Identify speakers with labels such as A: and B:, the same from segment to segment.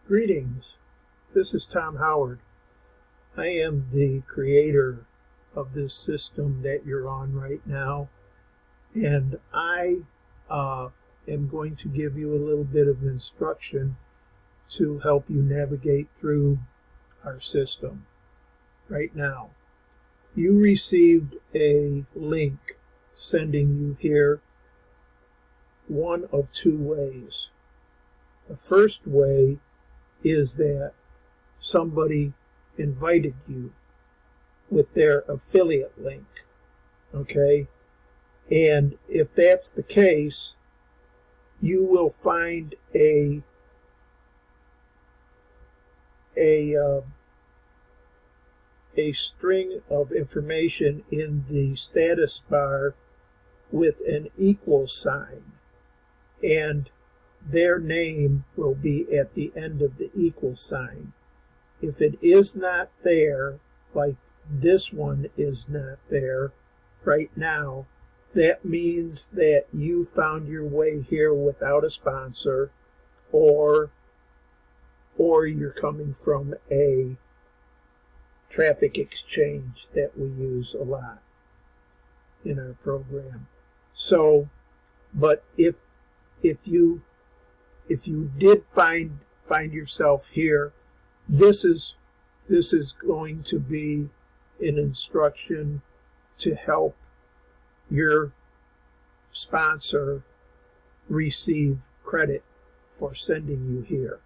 A: Greetings, this is Tom Howard. I am the creator of this system that you're on right now, and I am going to give you a little bit of instruction to help you navigate through our system right now. You received a link sending you here one of two ways. The first way is that somebody invited you with their affiliate link, okay? And if that's the case, you will find a string of information in the status bar with an equal sign, and their name will be at the end of the equal sign. If it is not there, like this one is not there right now, that means that you found your way here without a sponsor, or you're coming from a traffic exchange that we use a lot in our program. So, but if you did find yourself here, this is going to be an instruction to help your sponsor receive credit for sending you here.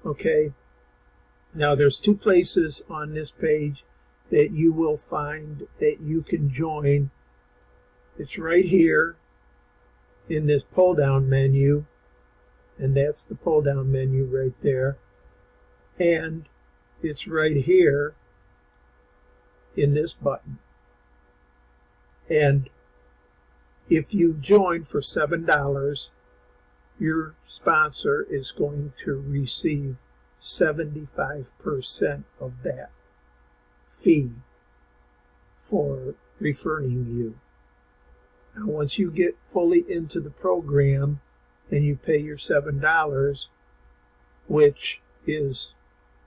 A: Okay? Now there's two places on this page that you will find that you can join. It's right here in this pull down menu, and that's the pull down menu right there, and it's right here in this button. And if you join for $7, your sponsor is going to receive 75% of that fee for referring you. Now once you get fully into the program and you pay your $7, which is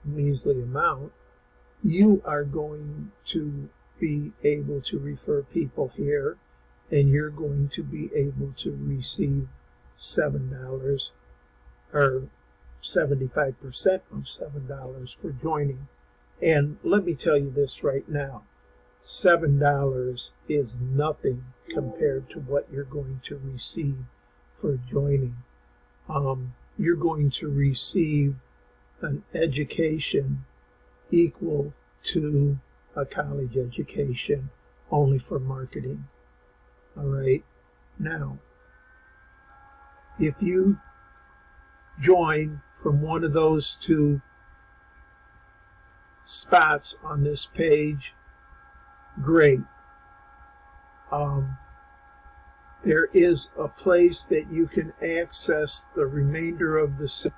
A: a measly amount, you are going to be able to refer people here, and you're going to be able to receive $7 or 75% of $7 for joining. And let me tell you this right now, $7 is nothing compared to what you're going to receive for joining. You're going to receive an education equal to a college education, only for marketing. All right. Now, if you join from one of those two spots on this page, great. There is a place that you can access the remainder of the system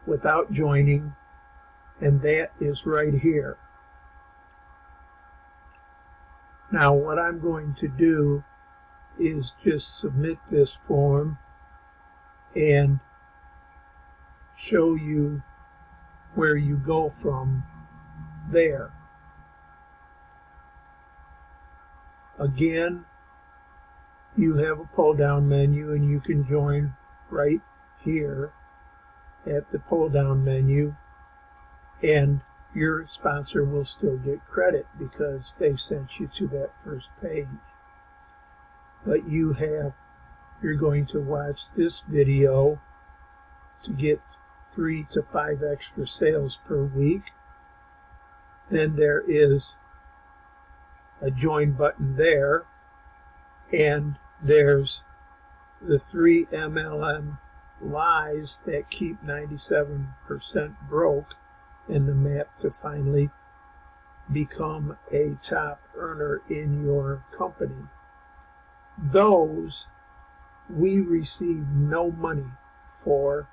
A: without joining, and that is right here. Now what I'm going to do is just submit this form and show you where you go from there. Again, you have a pull down menu, and you can join right here at the pull down menu, and your sponsor will still get credit because they sent you to that first page. But you're going to watch this video to get 3 to 5 extra sales per week. Then there is a join button there, and there's the 3 MLM lies that keep 97% broke, and the map to finally become a top earner in your company. Those we receive no money for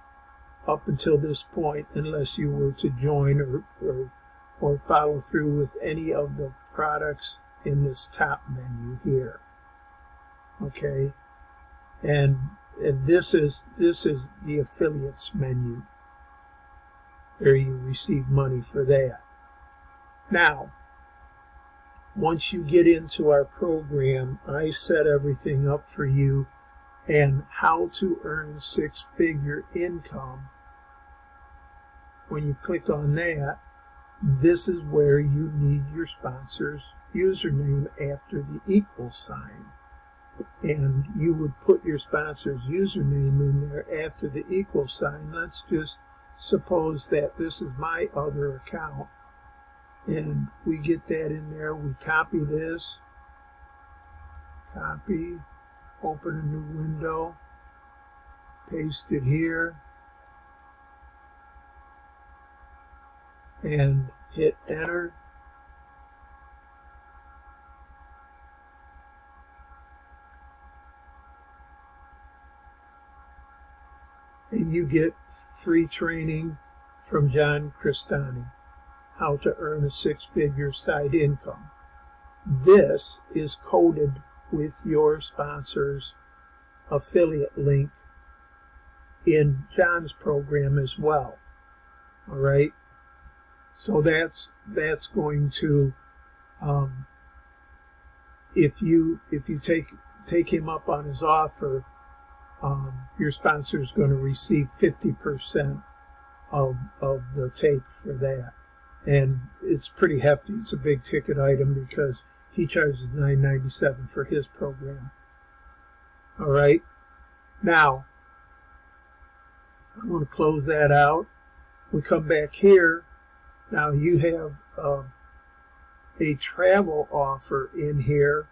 A: up until this point, unless you were to join or follow through with any of the products in this top menu here. Okay, and this is the affiliates menu. there you receive money for that. Now, once you get into our program, I set everything up for you, and how to earn six-figure income. When you click on that, this is where you need your sponsor's username after the equal sign. And you would put your sponsor's username in there after the equal sign. Let's just suppose that this is my other account. And we get that in there. We copy this. Copy. Open a new window. Paste it here. And hit enter. And you get free training from John Crestani, how to earn a six-figure side income. This is coded with your sponsor's affiliate link in John's program as well. All right. So that's going to, if you take him up on his offer, your sponsor is going to receive 50% of the take for that. And it's pretty hefty. It's a big ticket item because he charges $9.97 for his program. All right. Now, I'm going to close that out. We come back here. Now you have a travel offer in here.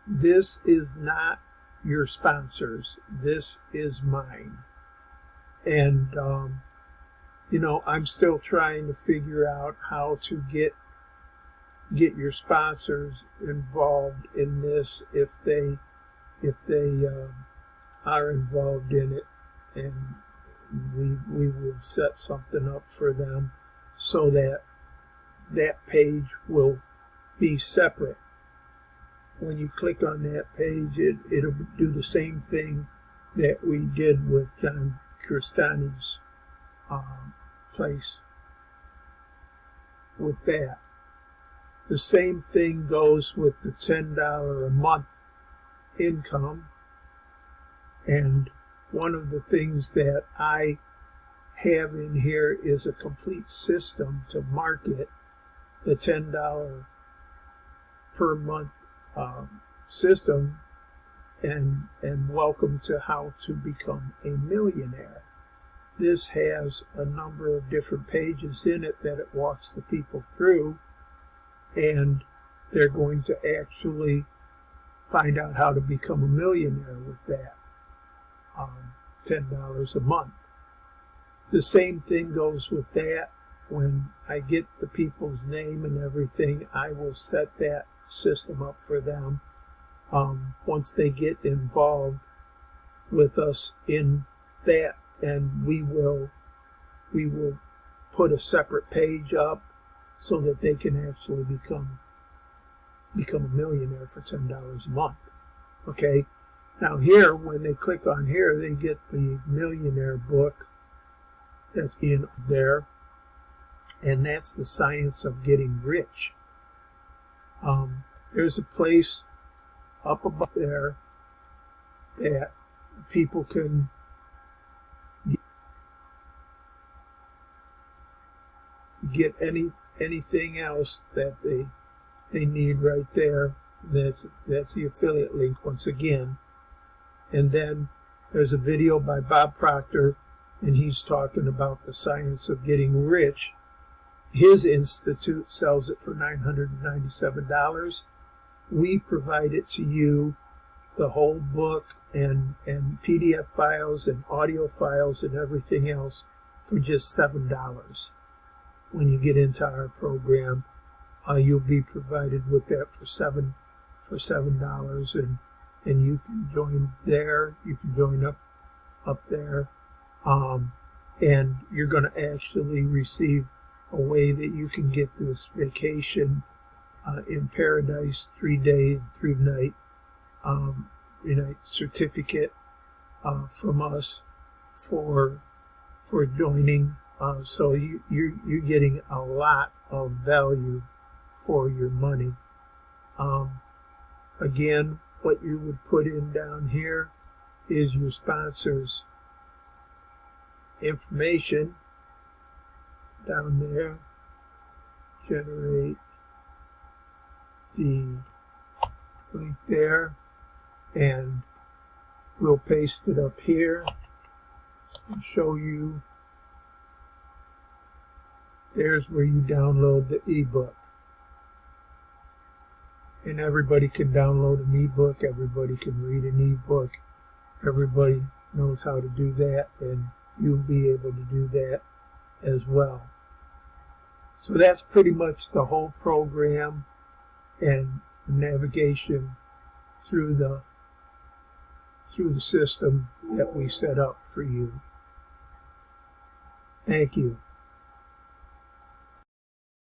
A: This is not your sponsors. This is mine. And, you know, I'm still trying to figure out how to get your sponsors involved in this if they are involved in it, and we will set something up for them so that that page will be separate. When you click on that page, it'll do the same thing that we did with John Crestani's place with that. The same thing goes with the $10 a month income. And one of the things that I have in here is a complete system to market the $10 per month system, and welcome to how to become a millionaire. This has a number of different pages in it that it walks the people through, and they're going to actually find out how to become a millionaire with that $10 a month. The same thing goes with that. When I get the people's name and everything, I will set that system up for them. Once they get involved with us in that, and we will put a separate page up so that they can actually become a millionaire for $10 a month. Okay. Now here, when they click on here, they get the millionaire book that's in there, and that's the science of getting rich. There's a place up above there that people can get anything else that they need right there. That's the affiliate link once again. And then there's a video by Bob Proctor, and he's talking about the science of getting rich. His institute sells it for $997. We provide it to you, the whole book and PDF files and audio files and everything else, for just $7. When you get into our program, you'll be provided with that for $7, and you can join there. You can join up there, and you're going to actually receive a way that you can get this vacation in paradise 3-day, 3-night certificate from us for joining So you're getting a lot of value for your money. Again, what you would put in down here is your sponsor's information down there. Generate the link there, and we'll paste it up here and show you. There's where you download the ebook. And everybody can download an ebook, everybody can read an ebook, everybody knows how to do that, and you'll be able to do that as well. So that's pretty much the whole program and navigation through the system that we set up for you. Thank you.